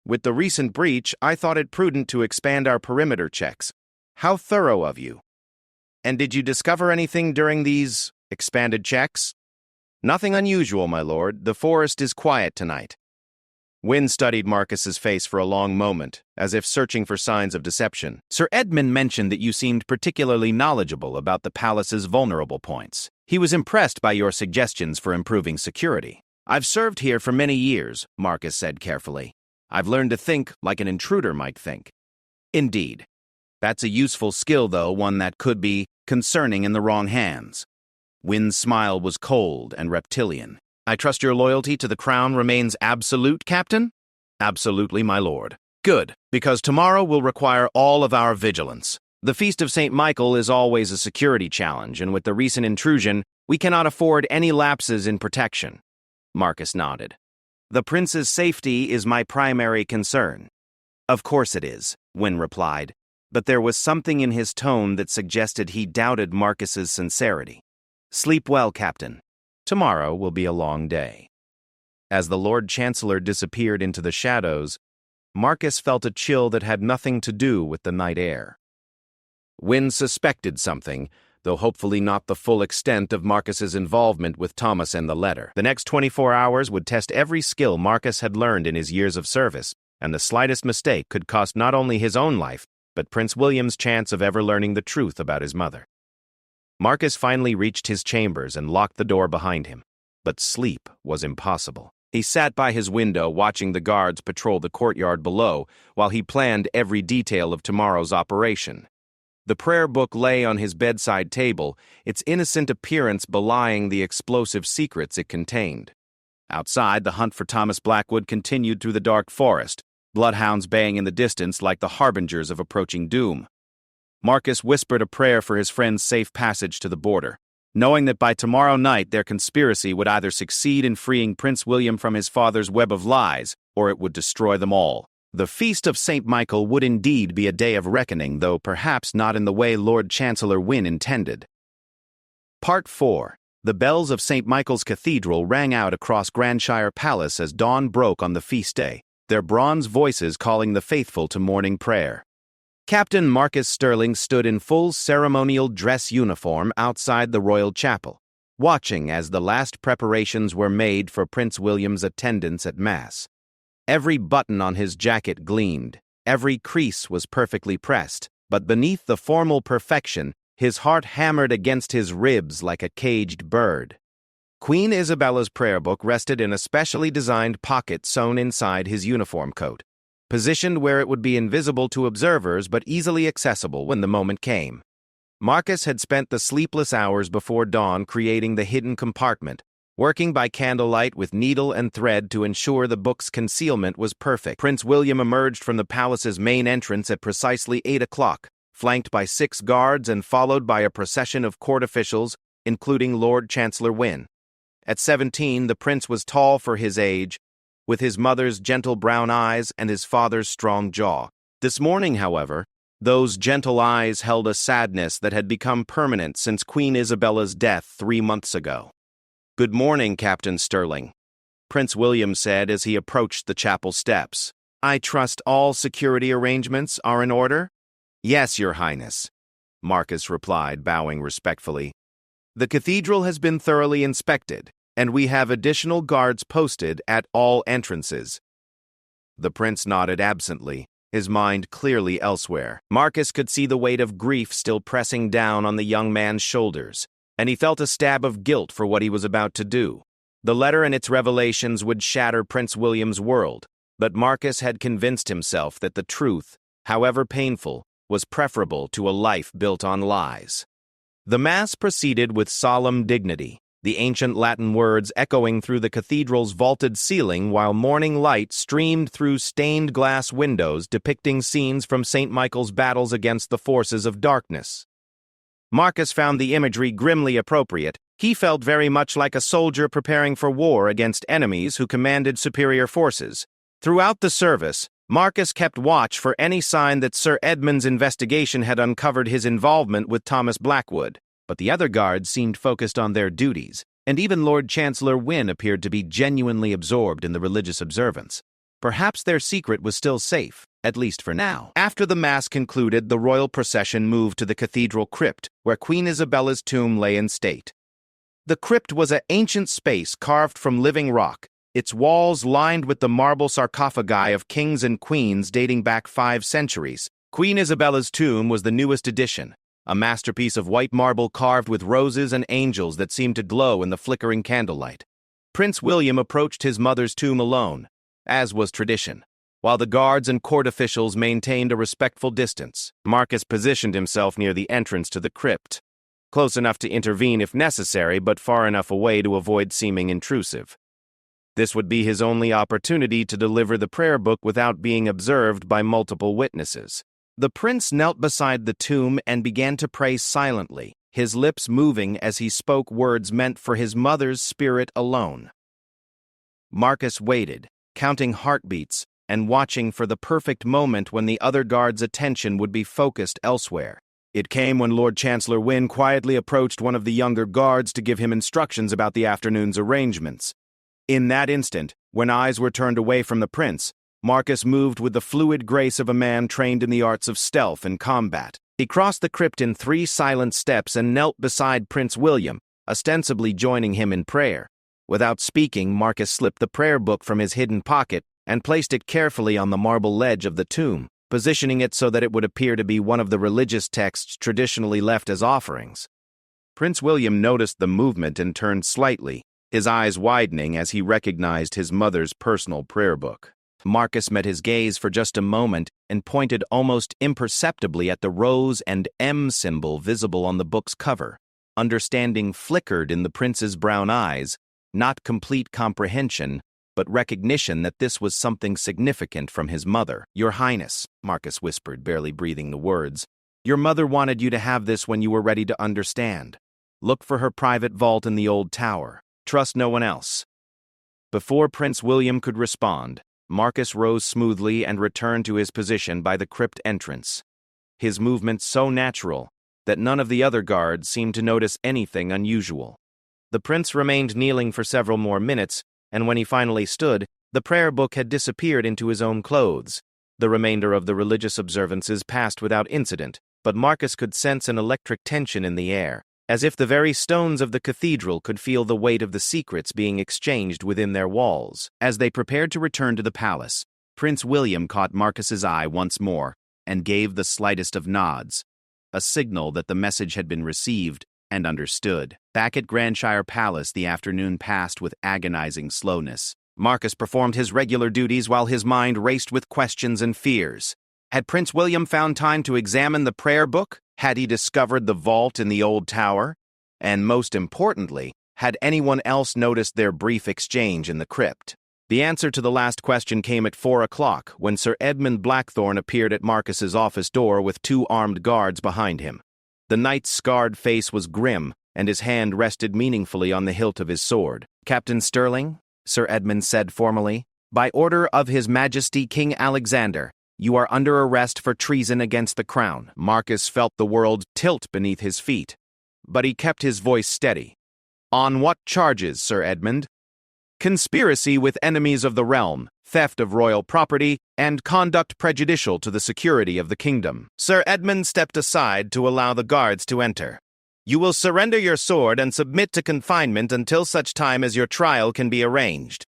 With the recent breach, I thought it prudent to expand our perimeter checks. How thorough of you. And did you discover anything during these expanded checks? Nothing unusual, my lord. The forest is quiet tonight. Wynne studied Marcus's face for a long moment, as if searching for signs of deception. Sir Edmund mentioned that you seemed particularly knowledgeable about the palace's vulnerable points. He was impressed by your suggestions for improving security. I've served here for many years, Marcus said carefully. I've learned to think like an intruder might think. Indeed. That's a useful skill, though, one that could be concerning in the wrong hands. Wynne's smile was cold and reptilian. I trust your loyalty to the crown remains absolute, Captain? Absolutely, my lord. Good, because tomorrow will require all of our vigilance. The Feast of St. Michael is always a security challenge, and with the recent intrusion, we cannot afford any lapses in protection. Marcus nodded. The prince's safety is my primary concern. Of course it is, Wynne replied, but there was something in his tone that suggested he doubted Marcus's sincerity. Sleep well, Captain. Tomorrow will be a long day. As the Lord Chancellor disappeared into the shadows, Marcus felt a chill that had nothing to do with the night air. Wynne suspected something, though hopefully not the full extent of Marcus's involvement with Thomas and the letter. The next 24 hours would test every skill Marcus had learned in his years of service, and the slightest mistake could cost not only his own life, but Prince William's chance of ever learning the truth about his mother. Marcus finally reached his chambers and locked the door behind him, but sleep was impossible. He sat by his window watching the guards patrol the courtyard below while he planned every detail of tomorrow's operation. The prayer book lay on his bedside table, its innocent appearance belying the explosive secrets it contained. Outside, the hunt for Thomas Blackwood continued through the dark forest, bloodhounds baying in the distance like the harbingers of approaching doom. Marcus whispered a prayer for his friend's safe passage to the border, knowing that by tomorrow night their conspiracy would either succeed in freeing Prince William from his father's web of lies, or it would destroy them all. The Feast of St. Michael would indeed be a day of reckoning, though perhaps not in the way Lord Chancellor Wynne intended. Part 4. The bells of St. Michael's Cathedral rang out across Grandshire Palace as dawn broke on the feast day, their bronze voices calling the faithful to morning prayer. Captain Marcus Sterling stood in full ceremonial dress uniform outside the royal chapel, watching as the last preparations were made for Prince William's attendance at Mass. Every button on his jacket gleamed, every crease was perfectly pressed, but beneath the formal perfection, his heart hammered against his ribs like a caged bird. Queen Isabella's prayer book rested in a specially designed pocket sewn inside his uniform coat, positioned where it would be invisible to observers but easily accessible when the moment came. Marcus had spent the sleepless hours before dawn creating the hidden compartment, working by candlelight with needle and thread to ensure the book's concealment was perfect. Prince William emerged from the palace's main entrance at precisely 8 o'clock, flanked by 6 guards and followed by a procession of court officials, including Lord Chancellor Wynne. At 17, the prince was tall for his age, with his mother's gentle brown eyes and his father's strong jaw. This morning, however, those gentle eyes held a sadness that had become permanent since Queen Isabella's death 3 months ago. "Good morning, Captain Sterling," Prince William said as he approached the chapel steps. "I trust all security arrangements are in order?" "Yes, Your Highness," Marcus replied, bowing respectfully. "The cathedral has been thoroughly inspected, and we have additional guards posted at all entrances." The prince nodded absently, his mind clearly elsewhere. Marcus could see the weight of grief still pressing down on the young man's shoulders, and he felt a stab of guilt for what he was about to do. The letter and its revelations would shatter Prince William's world, but Marcus had convinced himself that the truth, however painful, was preferable to a life built on lies. The Mass proceeded with solemn dignity, the ancient Latin words echoing through the cathedral's vaulted ceiling while morning light streamed through stained glass windows depicting scenes from St. Michael's battles against the forces of darkness. Marcus found the imagery grimly appropriate. He felt very much like a soldier preparing for war against enemies who commanded superior forces. Throughout the service, Marcus kept watch for any sign that Sir Edmund's investigation had uncovered his involvement with Thomas Blackwood, but the other guards seemed focused on their duties, and even Lord Chancellor Wynne appeared to be genuinely absorbed in the religious observance. Perhaps their secret was still safe, at least for now. After the Mass concluded, the royal procession moved to the cathedral crypt, where Queen Isabella's tomb lay in state. The crypt was an ancient space carved from living rock, its walls lined with the marble sarcophagi of kings and queens dating back 5 centuries. Queen Isabella's tomb was the newest addition, a masterpiece of white marble carved with roses and angels that seemed to glow in the flickering candlelight. Prince William approached his mother's tomb alone, as was tradition, while the guards and court officials maintained a respectful distance. Marcus positioned himself near the entrance to the crypt, close enough to intervene if necessary, but far enough away to avoid seeming intrusive. This would be his only opportunity to deliver the prayer book without being observed by multiple witnesses. The prince knelt beside the tomb and began to pray silently, his lips moving as he spoke words meant for his mother's spirit alone. Marcus waited, counting heartbeats and watching for the perfect moment when the other guards' attention would be focused elsewhere. It came when Lord Chancellor Wynne quietly approached one of the younger guards to give him instructions about the afternoon's arrangements. In that instant, when eyes were turned away from the prince, Marcus moved with the fluid grace of a man trained in the arts of stealth and combat. He crossed the crypt in 3 silent steps and knelt beside Prince William, ostensibly joining him in prayer. Without speaking, Marcus slipped the prayer book from his hidden pocket and placed it carefully on the marble ledge of the tomb, positioning it so that it would appear to be one of the religious texts traditionally left as offerings. Prince William noticed the movement and turned slightly, his eyes widening as he recognized his mother's personal prayer book. Marcus met his gaze for just a moment and pointed almost imperceptibly at the rose and M symbol visible on the book's cover. Understanding flickered in the prince's brown eyes, not complete comprehension, but recognition that this was something significant from his mother. "Your Highness," Marcus whispered, barely breathing the words, "your mother wanted you to have this when you were ready to understand. Look for her private vault in the old tower. Trust no one else." Before Prince William could respond, Marcus rose smoothly and returned to his position by the crypt entrance, his movements so natural that none of the other guards seemed to notice anything unusual. The prince remained kneeling for several more minutes, and when he finally stood, the prayer book had disappeared into his own clothes. The remainder of the religious observances passed without incident, but Marcus could sense an electric tension in the air, as if the very stones of the cathedral could feel the weight of the secrets being exchanged within their walls. As they prepared to return to the palace, Prince William caught Marcus's eye once more and gave the slightest of nods, a signal that the message had been received and understood. Back at Grandshire Palace, the afternoon passed with agonizing slowness. Marcus performed his regular duties while his mind raced with questions and fears. Had Prince William found time to examine the prayer book? Had he discovered the vault in the old tower? And most importantly, had anyone else noticed their brief exchange in the crypt? The answer to the last question came at 4 o'clock, when Sir Edmund Blackthorne appeared at Marcus's office door with 2 armed guards behind him. The knight's scarred face was grim, and his hand rested meaningfully on the hilt of his sword. "Captain Stirling," Sir Edmund said formally, "by order of His Majesty King Alexander, you are under arrest for treason against the crown." Marcus felt the world tilt beneath his feet, but he kept his voice steady. "On what charges, Sir Edmund?" "Conspiracy with enemies of the realm, theft of royal property, and conduct prejudicial to the security of the kingdom." Sir Edmund stepped aside to allow the guards to enter. "You will surrender your sword and submit to confinement until such time as your trial can be arranged."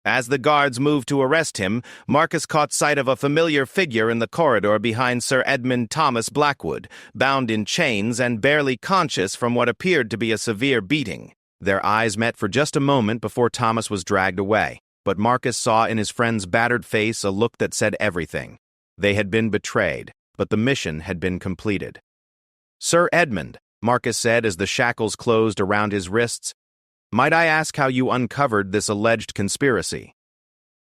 As the guards moved to arrest him, Marcus caught sight of a familiar figure in the corridor behind Sir Edmund Thomas Blackwood, bound in chains and barely conscious from what appeared to be a severe beating. Their eyes met for just a moment before Thomas was dragged away, but Marcus saw in his friend's battered face a look that said everything. They had been betrayed, but the mission had been completed. "Sir Edmund," Marcus said as the shackles closed around his wrists, "might I ask how you uncovered this alleged conspiracy?"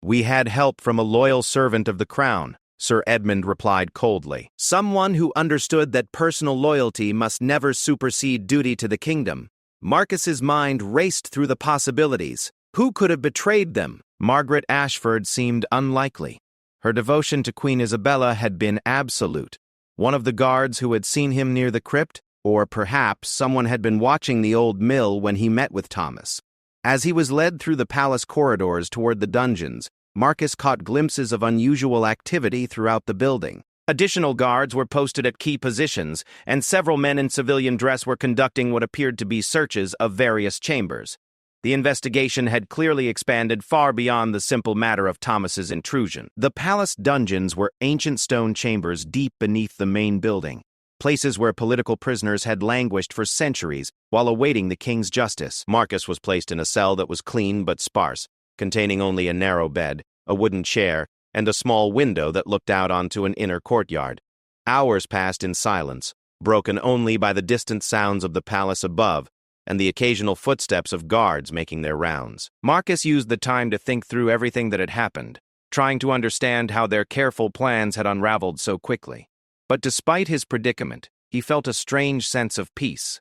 "We had help from a loyal servant of the crown," Sir Edmund replied coldly. "Someone who understood that personal loyalty must never supersede duty to the kingdom." Marcus's mind raced through the possibilities. Who could have betrayed them? Margaret Ashford seemed unlikely. Her devotion to Queen Isabella had been absolute. One of the guards who had seen him near the crypt? Or perhaps someone had been watching the old mill when he met with Thomas. As he was led through the palace corridors toward the dungeons, Marcus caught glimpses of unusual activity throughout the building. Additional guards were posted at key positions, and several men in civilian dress were conducting what appeared to be searches of various chambers. The investigation had clearly expanded far beyond the simple matter of Thomas's intrusion. The palace dungeons were ancient stone chambers deep beneath the main building, places where political prisoners had languished for centuries while awaiting the king's justice. Marcus was placed in a cell that was clean but sparse, containing only a narrow bed, a wooden chair, and a small window that looked out onto an inner courtyard. Hours passed in silence, broken only by the distant sounds of the palace above and the occasional footsteps of guards making their rounds. Marcus used the time to think through everything that had happened, trying to understand how their careful plans had unraveled so quickly. But despite his predicament, he felt a strange sense of peace.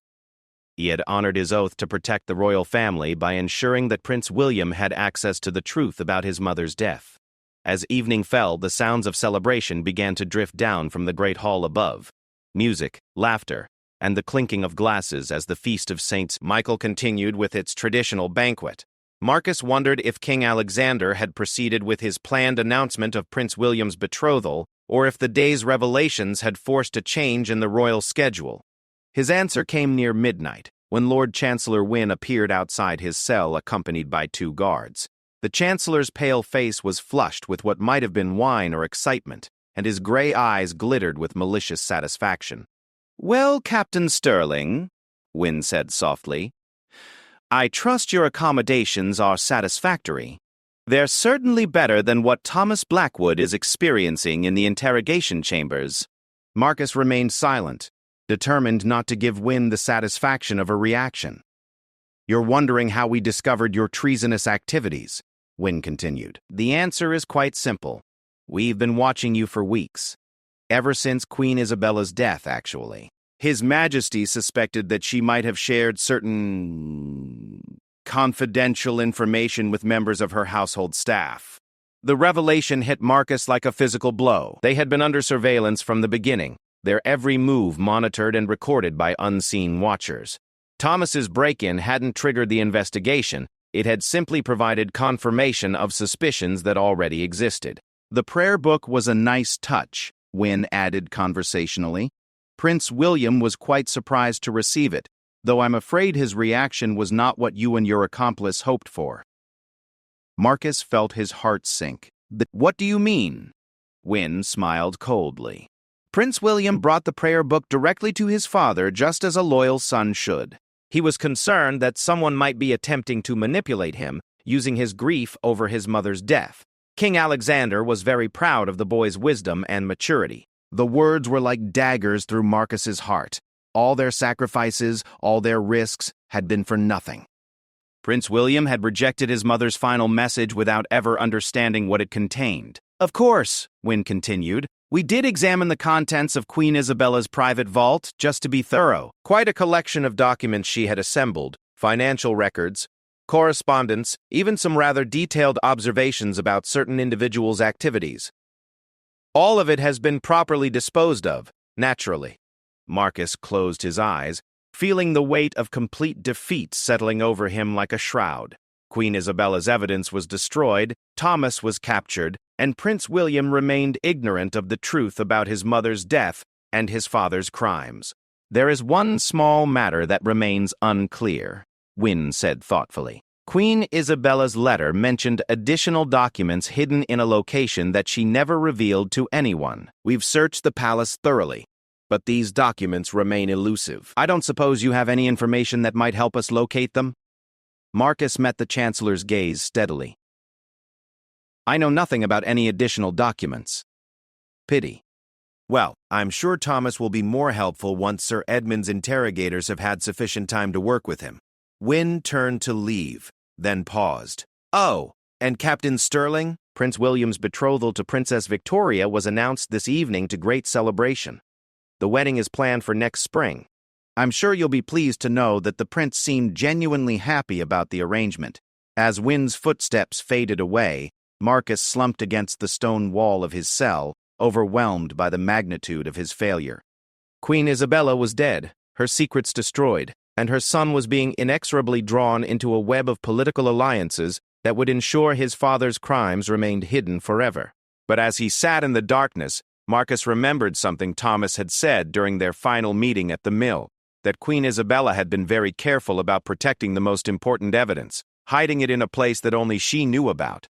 He had honored his oath to protect the royal family by ensuring that Prince William had access to the truth about his mother's death. As evening fell, the sounds of celebration began to drift down from the great hall above. Music, laughter, and the clinking of glasses as the Feast of St. Michael continued with its traditional banquet. Marcus wondered if King Alexander had proceeded with his planned announcement of Prince William's betrothal, or if the day's revelations had forced a change in the royal schedule. His answer came near midnight, when Lord Chancellor Wynne appeared outside his cell accompanied by 2 guards. The Chancellor's pale face was flushed with what might have been wine or excitement, and his gray eyes glittered with malicious satisfaction. "Well, Captain Stirling," Wynne said softly, "I trust your accommodations are satisfactory. They're certainly better than what Thomas Blackwood is experiencing in the interrogation chambers." Marcus remained silent, determined not to give Wynne the satisfaction of a reaction. "You're wondering how we discovered your treasonous activities," Wynne continued. "The answer is quite simple. We've been watching you for weeks. Ever since Queen Isabella's death, actually. His Majesty suspected that she might have shared certain confidential information with members of her household staff. The revelation hit Marcus like a physical blow. They had been under surveillance from the beginning, their every move monitored and recorded by unseen watchers. Thomas's break-in hadn't triggered the investigation, it had simply provided confirmation of suspicions that already existed. The prayer book was a nice touch, Wynne added conversationally. Prince William was quite surprised to receive it, though I'm afraid his reaction was not what you and your accomplice hoped for. Marcus felt his heart sink. What do you mean? Wynne smiled coldly. Prince William brought the prayer book directly to his father, just as a loyal son should. He was concerned that someone might be attempting to manipulate him, using his grief over his mother's death. King Alexander was very proud of the boy's wisdom and maturity. The words were like daggers through Marcus's heart. All their sacrifices, all their risks, had been for nothing. Prince William had rejected his mother's final message without ever understanding what it contained. Of course, Wynne continued, we did examine the contents of Queen Isabella's private vault, just to be thorough. Quite a collection of documents she had assembled, financial records, correspondence, even some rather detailed observations about certain individuals' activities. All of it has been properly disposed of, naturally. Marcus closed his eyes, feeling the weight of complete defeat settling over him like a shroud. Queen Isabella's evidence was destroyed, Thomas was captured, and Prince William remained ignorant of the truth about his mother's death and his father's crimes. There is one small matter that remains unclear, Wynne said thoughtfully. Queen Isabella's letter mentioned additional documents hidden in a location that she never revealed to anyone. We've searched the palace thoroughly, but these documents remain elusive. I don't suppose you have any information that might help us locate them? Marcus met the Chancellor's gaze steadily. I know nothing about any additional documents. Pity. Well, I'm sure Thomas will be more helpful once Sir Edmund's interrogators have had sufficient time to work with him. Wynne turned to leave, then paused. Oh, and Captain Stirling? Prince William's betrothal to Princess Victoria was announced this evening to great celebration. The wedding is planned for next spring. I'm sure you'll be pleased to know that the prince seemed genuinely happy about the arrangement. As Wynne's footsteps faded away, Marcus slumped against the stone wall of his cell, overwhelmed by the magnitude of his failure. Queen Isabella was dead, her secrets destroyed, and her son was being inexorably drawn into a web of political alliances that would ensure his father's crimes remained hidden forever. But as he sat in the darkness, Marcus remembered something Thomas had said during their final meeting at the mill, that Queen Isabella had been very careful about protecting the most important evidence, hiding it in a place that only she knew about.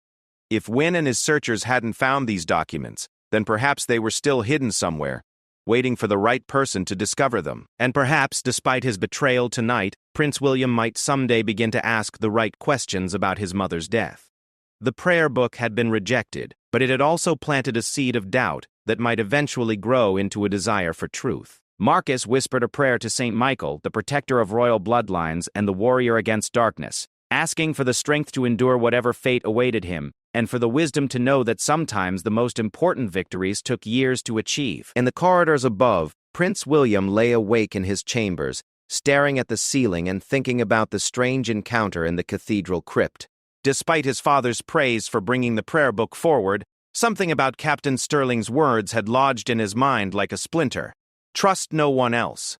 If Wynne and his searchers hadn't found these documents, then perhaps they were still hidden somewhere, waiting for the right person to discover them. And perhaps, despite his betrayal tonight, Prince William might someday begin to ask the right questions about his mother's death. The prayer book had been rejected, but it had also planted a seed of doubt that might eventually grow into a desire for truth. Marcus whispered a prayer to St. Michael, the protector of royal bloodlines and the warrior against darkness, asking for the strength to endure whatever fate awaited him, and for the wisdom to know that sometimes the most important victories took years to achieve. In the corridors above, Prince William lay awake in his chambers, staring at the ceiling and thinking about the strange encounter in the cathedral crypt. Despite his father's praise for bringing the prayer book forward, something about Captain Stirling's words had lodged in his mind like a splinter. Trust no one else.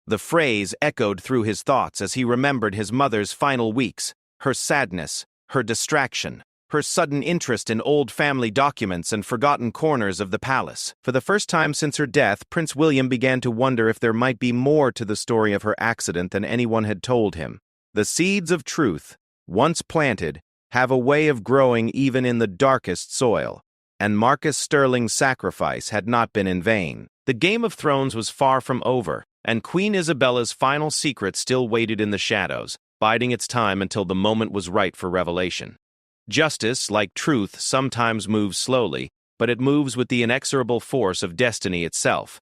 The phrase echoed through his thoughts as he remembered his mother's final weeks, her sadness, her distraction, her sudden interest in old family documents and forgotten corners of the palace. For the first time since her death, Prince William began to wonder if there might be more to the story of her accident than anyone had told him. The seeds of truth, once planted, have a way of growing even in the darkest soil, and Marcus Stirling's sacrifice had not been in vain. The Game of Thrones was far from over, and Queen Isabella's final secret still waited in the shadows, biding its time until the moment was right for revelation. Justice, like truth, sometimes moves slowly, but it moves with the inexorable force of destiny itself.